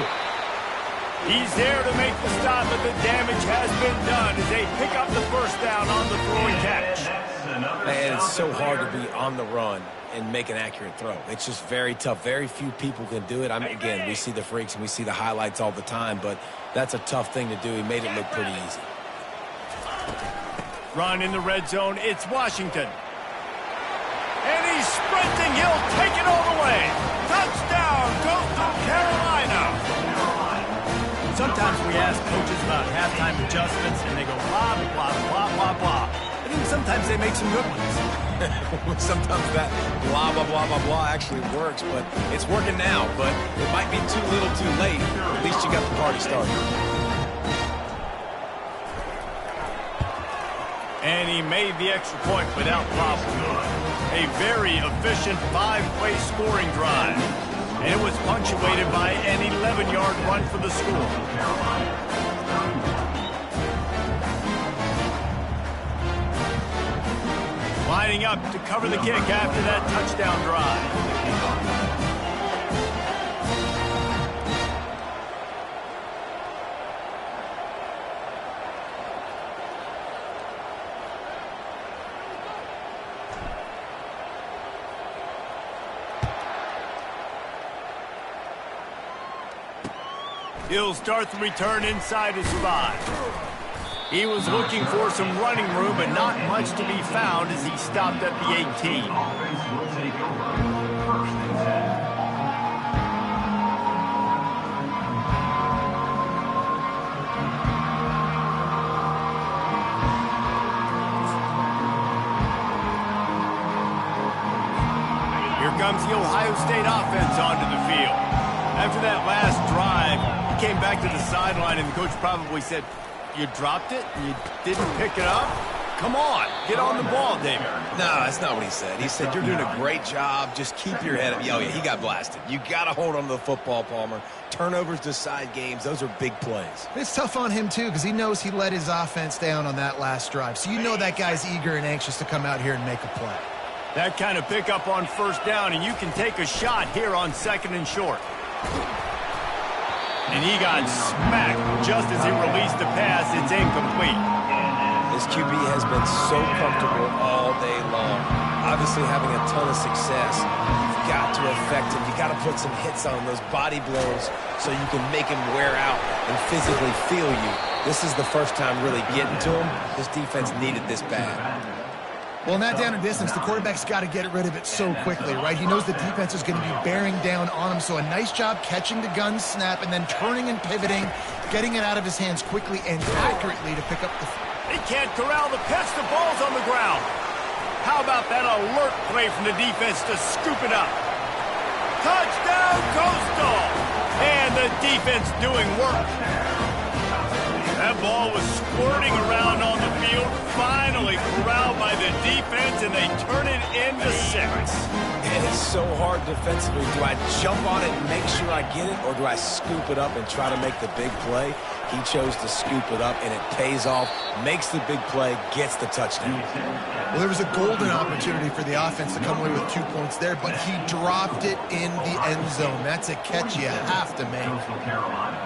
He's there to make the stop, but the damage has been done as they pick up the first down on the throwing catch. And it's so hard to be on the run and make an accurate throw. It's just very tough. Very few people can do it. I mean, again, we see the freaks and we see the highlights all the time, but that's a tough thing to do. He made it look pretty easy. Run in the red zone. It's Washington. And he's sprinting. He'll take it all the way. Touchdown, Coastal Carolina. Sometimes we ask coaches about halftime adjustments, and they go blah, blah, blah, blah, blah. I think sometimes they make some good ones. Sometimes that blah, blah, blah, blah, blah actually works, but it's working now. But it might be too little too late. At least you got the party started. And he made the extra point without problem. A very efficient 5-play scoring drive. And it was punctuated by an 11-yard run for the score. Lining up to cover the kick after that touchdown drive. He'll start the return inside his spot. He was looking for some running room, but not much to be found as he stopped at the 18. Here comes the Ohio State offense onto the field. After that last drive, he came back to the sideline, and the coach probably said, "You dropped it? You didn't pick it up?" Come on, get on the ball, David. No, that's not what he said. He said, you're doing a great job. Just keep your head up. Oh, yeah, he got blasted. You got to hold on to the football, Palmer. Turnovers decide games. Those are big plays. It's tough on him, too, because he knows he let his offense down on that last drive. So you know that guy's eager and anxious to come out here and make a play. That kind of pickup on first down, and you can take a shot here on 2nd and short. And he got smacked just as he released the pass. It's incomplete. This QB has been so comfortable all day long. Obviously having a ton of success. You've got to affect him. You've got to put some hits on him, those body blows, so you can make him wear out and physically feel you. This is the first time really getting to him. This defense needed this bad. Well, in that down and distance, the quarterback's got to get rid of it so quickly, right? He knows the defense is going to be bearing down on him, so a nice job catching the gun snap and then turning and pivoting, getting it out of his hands quickly and accurately to pick up the... He can't corral the pitch. The ball's on the ground. How about that alert play from the defense to scoop it up? Touchdown, Coastal! And the defense doing work. That ball was squirting around on the field, finally corralled by the defense, and they turn it into 6. And it's so hard defensively. Do I jump on it and make sure I get it, or do I scoop it up and try to make the big play? He chose to scoop it up, and it pays off, makes the big play, gets the touchdown. Well, there was a golden opportunity for the offense to come away with 2 points there, but he dropped it in the end zone. That's a catch you have to make. Coastal Carolina,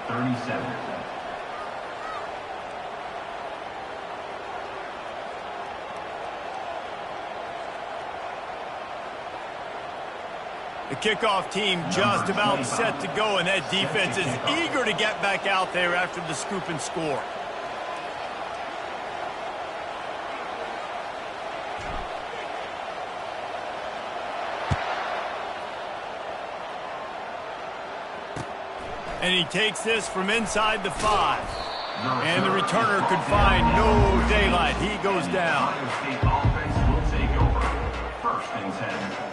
37. The kickoff team just about set to go, and that defense is eager to get back out there after the scoop and score. And he takes this from inside the 5. And the returner could find no daylight. He goes down. Ohio State offense will take over. 1st and 10.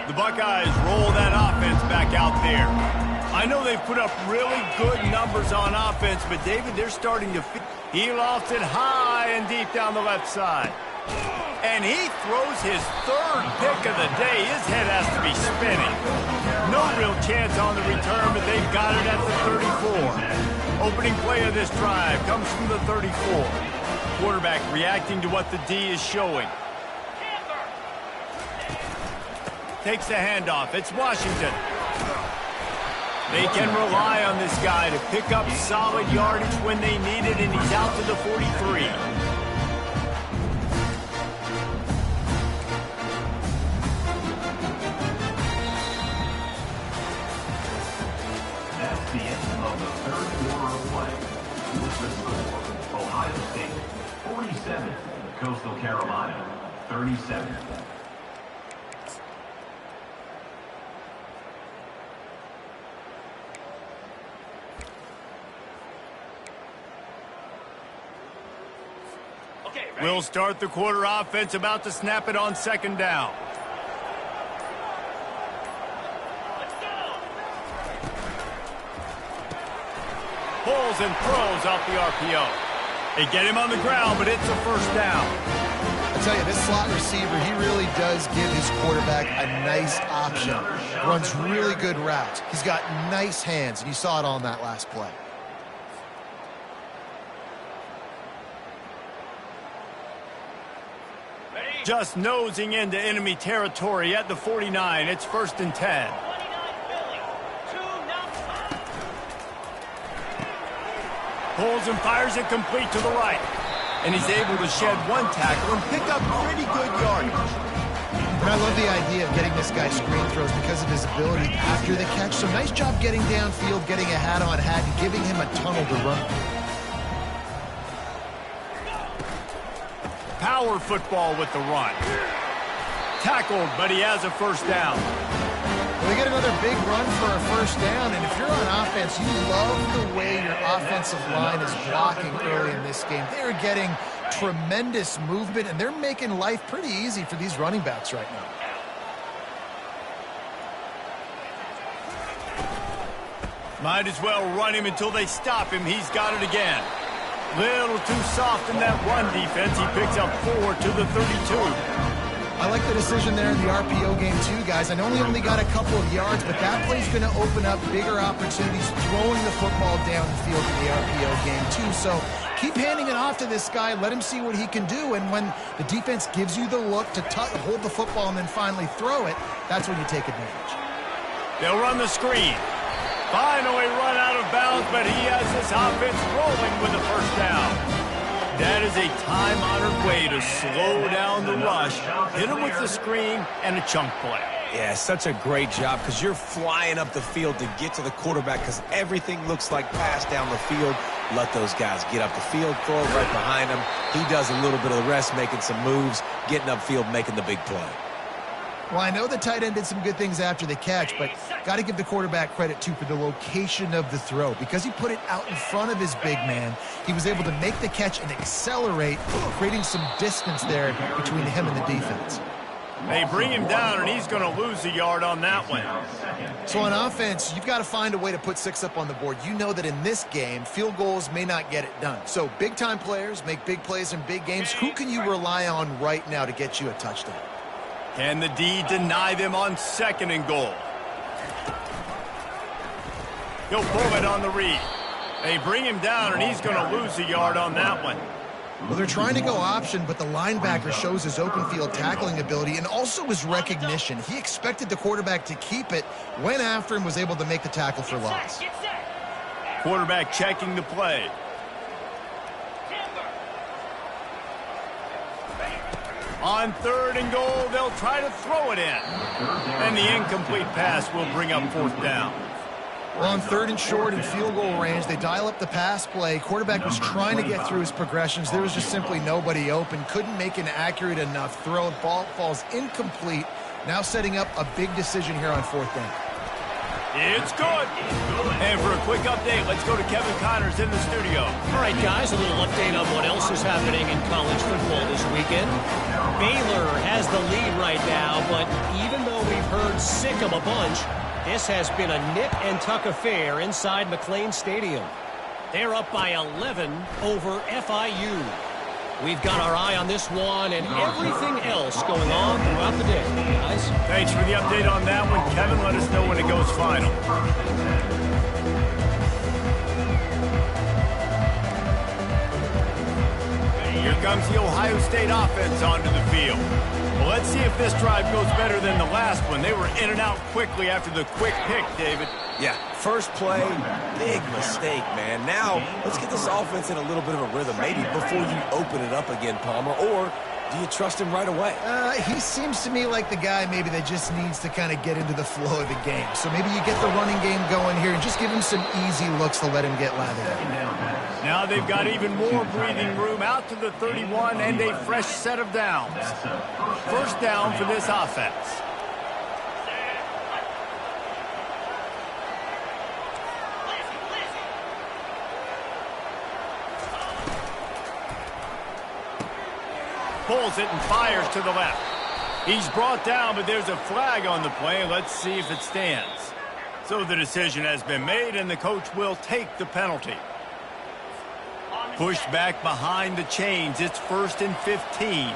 The Buckeyes roll that offense back out there. I know they've put up really good numbers on offense, but David, they're starting to... He lost it high and deep down the left side. And he throws his 3rd pick of the day. His head has to be spinning. No real chance on the return, but they've got it at the 34. Opening play of this drive comes from the 34. Quarterback reacting to what the D is showing. Takes the handoff. It's Washington. They can rely on this guy to pick up solid yardage when they need it, and he's out to the 43. That's the end of the 3rd quarter of play. With the score, Ohio State 47, Coastal Carolina 37. We'll start the quarter offense, about to snap it on 2nd down. Pulls and throws off the RPO. They get him on the ground, but it's a 1st down. I tell you, this slot receiver, he really does give his quarterback a nice option. Runs really good routes. He's got nice hands, and you saw it on that last play. Just nosing into enemy territory at the 49. It's 1st and 10. Pulls and fires it complete to the right. And he's able to shed 1 tackle and pick up pretty good yardage. And I love the idea of getting this guy screen throws because of his ability after the catch. So nice job getting downfield, getting a hat-on hat, and giving him a tunnel to run through. Power football with the run. Tackled, but he has a 1st down. Well, we get another big run for a 1st down, and if you're on offense, you love the way your offensive line is blocking early in this game. They're getting tremendous movement, and they're making life pretty easy for these running backs right now. Might as well run him until they stop him. He's got it again. Little too soft in that run defense. He picks up 4 to the 32. I like the decision there in the RPO game too, guys. I know he only got a couple of yards, but that play's going to open up bigger opportunities throwing the football downfield in the RPO game too. So keep handing it off to this guy. Let him see what he can do. And when the defense gives you the look to hold the football and then finally throw it, that's when you take advantage. They'll run the screen. Finally run out of bounds, but he has this offense rolling with a first down. That is a time-honored way to slow down the rush, hit him with the screen, and a chunk play. Yeah, such a great job because you're flying up the field to get to the quarterback because everything looks like pass down the field. Let those guys get up the field, throw it right behind him. He does a little bit of the rest, making some moves, getting upfield, making the big play. Well, I know the tight end did some good things after the catch, but got to give the quarterback credit, too, for the location of the throw. Because he put it out in front of his big man, he was able to make the catch and accelerate, creating some distance there between him and the defense. They bring him down, and he's going to lose a yard on that one. So on offense, you've got to find a way to put 6 up on the board. You know that in this game, field goals may not get it done. So big-time players make big plays in big games. Who can you rely on right now to get you a touchdown? Can the D deny them on 2nd and goal? He'll pull it on the read. They bring him down, and he's going to lose a yard on that one. Well, they're trying to go option, but the linebacker shows his open field tackling ability and also his recognition. He expected the quarterback to keep it, went after him, was able to make the tackle for loss. Quarterback checking the play. On 3rd and goal, they'll try to throw it in. And the incomplete pass will bring up 4th down. Well, on 3rd and short and field goal range, they dial up the pass play. Quarterback was trying to get through his progressions. There was just simply nobody open. Couldn't make an accurate enough throw. Ball falls incomplete. Now setting up a big decision here on 4th down. It's good. And for a quick update, let's go to Kevin Connors in the studio. All right, guys, a little update on what else is happening in college football this weekend. Baylor has the lead right now, but even though we've heard sick of a bunch, this has been a nip-and-tuck affair inside McLean Stadium. They're up by 11 over FIU. We've got our eye on this one and everything else going on throughout the day, guys. Thanks for the update on that one, Kevin. Let us know when it goes final. Here comes the Ohio State offense onto the field. Well, let's see if this drive goes better than the last one. They were in and out quickly after the quick pick, David. Yeah, first play, big mistake, man. Now, let's get this offense in a little bit of a rhythm, maybe before you open it up again, Palmer, or do you trust him right away? He seems to me like the guy maybe that just needs to kind of get into the flow of the game. So maybe you get the running game going here and just give him some easy looks to let him get lathered. Now they've got even more breathing room out to the 31 and a fresh set of downs. First down for this offense. Pulls it and fires to the left. He's brought down, but there's a flag on the play. Let's see if it stands. So the decision has been made, and the coach will take the penalty. Pushed back behind the chains. It's 1st and 15.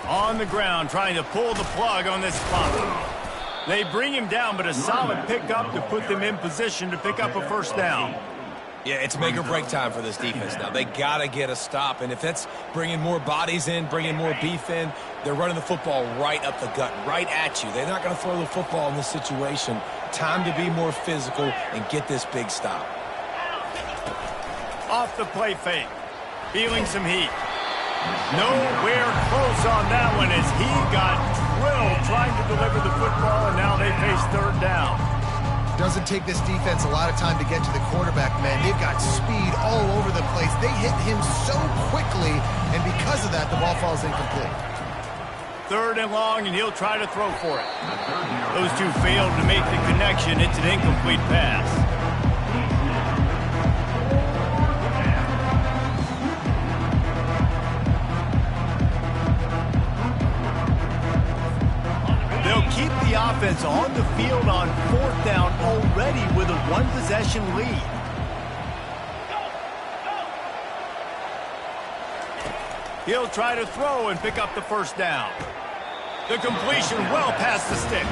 On the ground, trying to pull the plug on this spot. They bring him down, but a solid pickup to put them in position to pick up a first down. Yeah, it's make or break time for this defense now. They got to get a stop, and if that's bringing more bodies in, bringing more beef in, they're running the football right up the gut, right at you. They're not going to throw the football in this situation. Time to be more physical and get this big stop. Off the play fake. Feeling some heat. Nowhere close on that one as he got drilled trying to deliver the football, and now they face 3rd down. Doesn't take this defense a lot of time to get to the quarterback, man. They've got speed all over the place. They hit him so quickly, and because of that, the ball falls incomplete. 3rd and long, and he'll try to throw for it. Those two failed to make the connection. It's an incomplete pass. They'll keep the offense on the field on 4th down already with a one-possession lead. He'll try to throw and pick up the first down. The completion well past the sticks.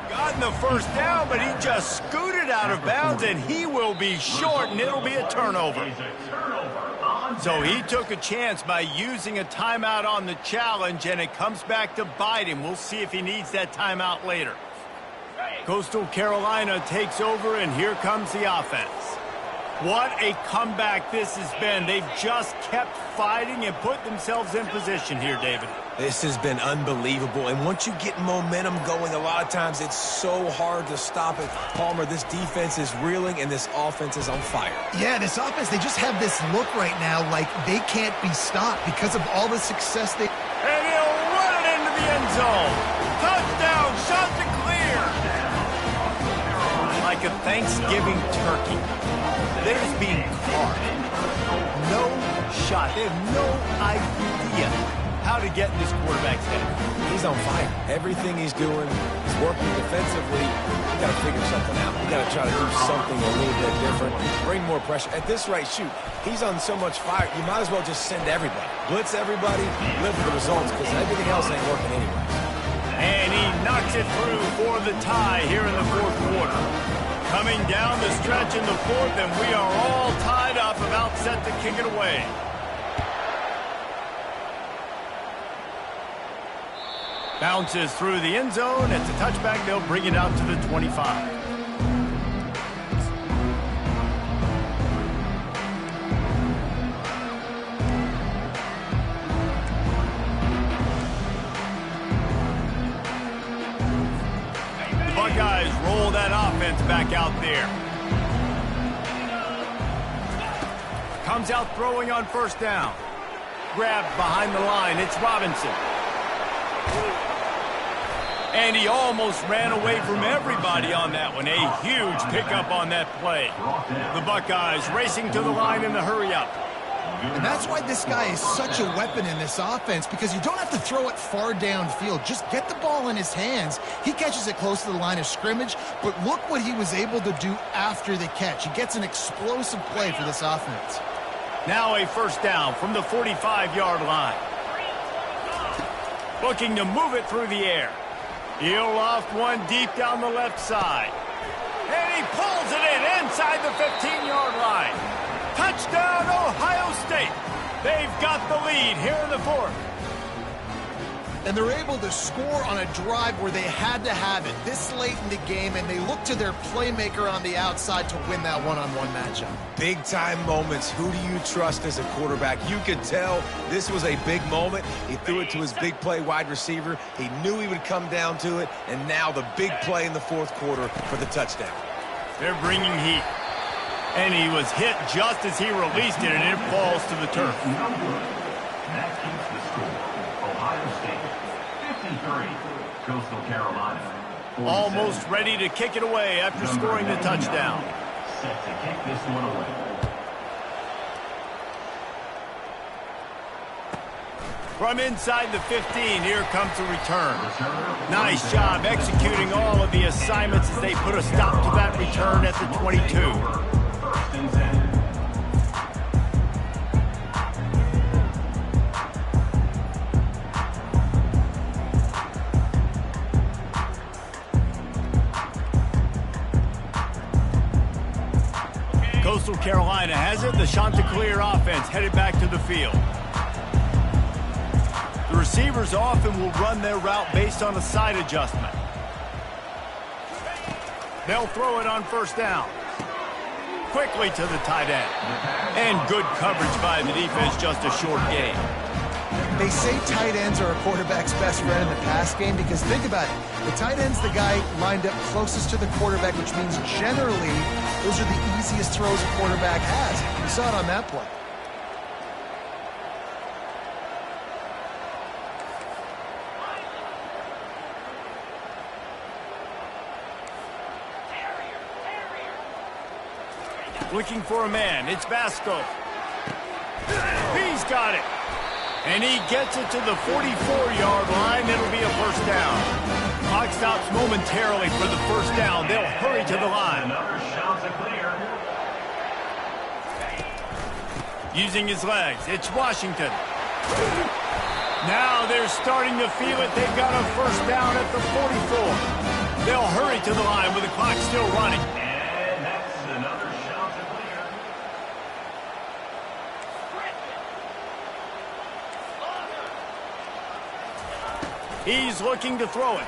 Gotten the first down, but he just scooted out of bounds, and he will be short, and it'll be a turnover. So he took a chance by using a timeout on the challenge, and it comes back to bite him. We'll see if he needs that timeout later. Coastal Carolina takes over, and here comes the offense. What a comeback this has been. They've just kept fighting and put themselves in position here, David. This has been unbelievable, and once you get momentum going, a lot of times it's so hard to stop it. Palmer, this defense is reeling, and this offense is on fire. Yeah, this offense, they just have this look right now like they can't be stopped because of all the success they... And he'll run it into the end zone. Touchdown, shot to clear. Like a Thanksgiving turkey, there's being carved. No shot. They have no idea how to get in this quarterback's head. He's on fire. Everything he's doing, he's working defensively. We got to figure something out. We got to try to do something a little bit different. Bring more pressure. At this rate, shoot, he's on so much fire, you might as well just send everybody. Blitz everybody, live for the results, because everything else ain't working anyway. And he knocks it through for the tie here in the 4th quarter. Coming down the stretch in the 4th, and we are all tied up, about set to kick it away. Bounces through the end zone. It's a touchback. They'll bring it out to the 25. The Buckeyes roll that offense back out there. Comes out throwing on first down. Grabbed behind the line. It's Robinson. And he almost ran away from everybody on that one. A huge pickup on that play. The Buckeyes racing to the line in the hurry-up. And that's why this guy is such a weapon in this offense, because you don't have to throw it far downfield. Just get the ball in his hands. He catches it close to the line of scrimmage, but look what he was able to do after the catch. He gets an explosive play for this offense. Now a first down from the 45-yard line. Looking to move it through the air. He'll loft one deep down the left side. And he pulls it in inside the 15-yard line. Touchdown, Ohio State. They've got the lead here in the 4th. And they're able to score on a drive where they had to have it this late in the game, and they look to their playmaker on the outside to win that one-on-one matchup. Big-time moments. Who do you trust as a quarterback? You could tell this was a big moment. He threw it to his big play wide receiver. He knew he would come down to it, and now the big play in the 4th quarter for the touchdown. They're bringing heat. And he was hit just as he released it, and it falls to the turf. That keeps the score. Ohio State 53, Coastal Carolina 47. Almost ready to kick it away after scoring the touchdown. Set to kick this one away. From inside the 15, here comes the return. Nice job executing all of the assignments as they put a stop to that return at the 22. Coastal Carolina has it. The Chanticleer offense headed back to the field. The receivers often will run their route based on a side adjustment. They'll throw it on first down. Quickly to the tight end. And good coverage by the defense, just a short gain. They say tight ends are a quarterback's best friend in the pass game because think about it. The tight end's the guy lined up closest to the quarterback, which means generally those are the easiest throws a quarterback has. You saw it on that play. Looking for a man. It's Vasco. He's got it. And he gets it to the 44-yard line. It'll be a first down. Clock stops momentarily for the first down. They'll hurry to the line. Another shot to clear. Using his legs, it's Washington. Now they're starting to feel it. They've got a first down at the 44. They'll hurry to the line with the clock still running. And that's another shot to clear. He's looking to throw it.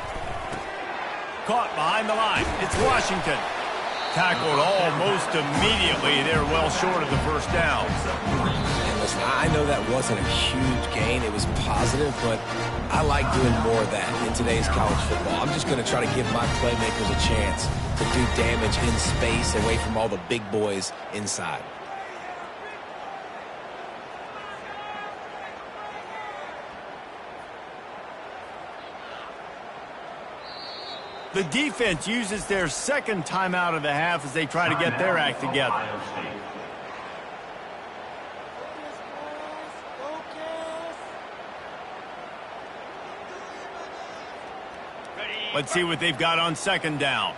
Caught behind the line. It's Washington. Tackled almost immediately. They're well short of the first down. And listen, I know that wasn't a huge gain. It was positive, but I like doing more of that in today's college football. I'm just going to try to give my playmakers a chance to do damage in space away from all the big boys inside. The defense uses their second timeout of the half as they try to get their act together. Ohio State. Let's see what they've got on second down.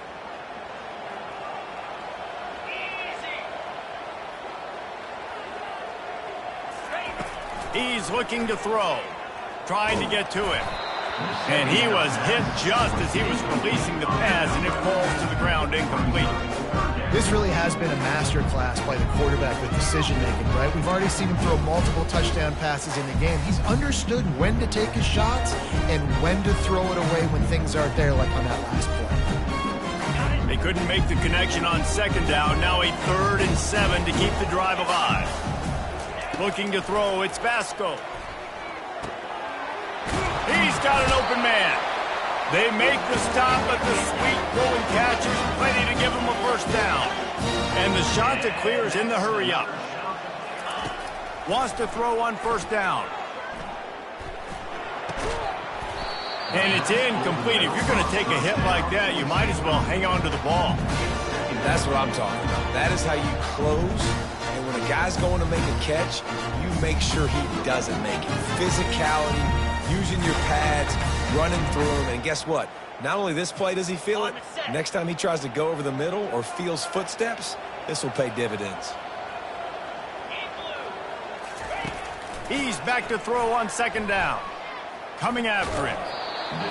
He's looking to throw, trying to get to it. And he was hit just as he was releasing the pass, and it falls to the ground incomplete. This really has been a master class by the quarterback with decision-making, right? We've already seen him throw multiple touchdown passes in the game. He's understood when to take his shots and when to throw it away when things aren't there, like on that last play. They couldn't make the connection on second down. Now a 3rd and 7 to keep the drive alive. Looking to throw, it's Vasco. He's got an open man. They make the stop, but the sweet rolling catch is plenty to give him a first down. And the shot to clear is in the hurry up. Wants to throw on first down. And it's incomplete. If you're going to take a hit like that, you might as well hang on to the ball. That's what I'm talking about. That is how you close. And when a guy's going to make a catch, you make sure he doesn't make it. Physicality, using your pads, running through them, and guess what? Not only this play does he feel it, next time he tries to go over the middle or feels footsteps, this will pay dividends. He's back to throw on second down. Coming after him.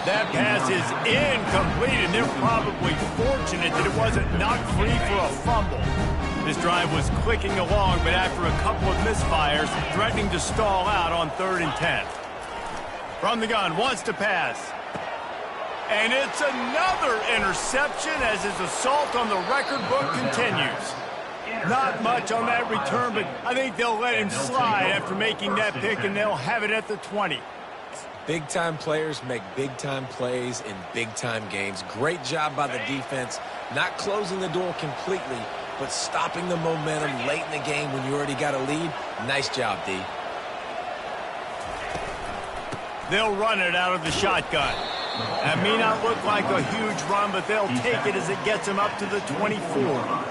That pass is incomplete, and they're probably fortunate that it wasn't knocked free for a fumble. This drive was clicking along, but after a couple of misfires, threatening to stall out on 3rd and 10. From the gun, wants to pass. And it's another interception as his assault on the record book continues. Not much on that return, but I think they'll let him slide after making that pick, and they'll have it at the 20. Big-time players make big-time plays in big-time games. Great job by the defense, not closing the door completely, but stopping the momentum late in the game when you already got a lead. Nice job, D. They'll run it out of the shotgun. That may not look like a huge run, but they'll take it as it gets them up to the 24.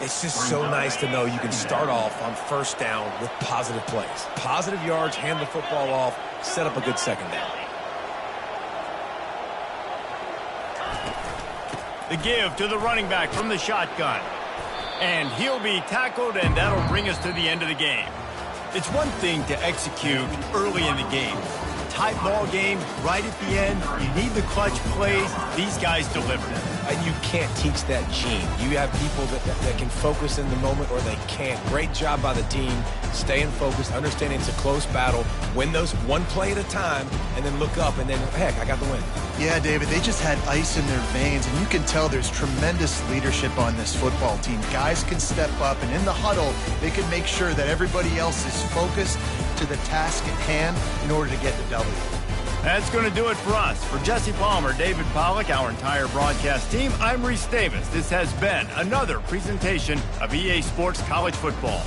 It's just so nice to know you can start off on first down with positive plays. Positive yards, hand the football off, set up a good second down. The give to the running back from the shotgun. And he'll be tackled, and that'll bring us to the end of the game. It's one thing to execute early in the game. Tight ball game, right at the end, you need the clutch plays. These guys delivered it. And you can't teach that gene. You have people that can focus in the moment or they can't. Great job by the team, staying focused, understanding it's a close battle, win those one play at a time, and then look up, and then, heck, I got the win. Yeah, David, they just had ice in their veins, and you can tell there's tremendous leadership on this football team. Guys can step up, and in the huddle, they can make sure that everybody else is focused to the task at hand in order to get the W. That's going to do it for us. For Jesse Palmer, David Pollack, our entire broadcast team, I'm Reese Davis. This has been another presentation of EA Sports College Football.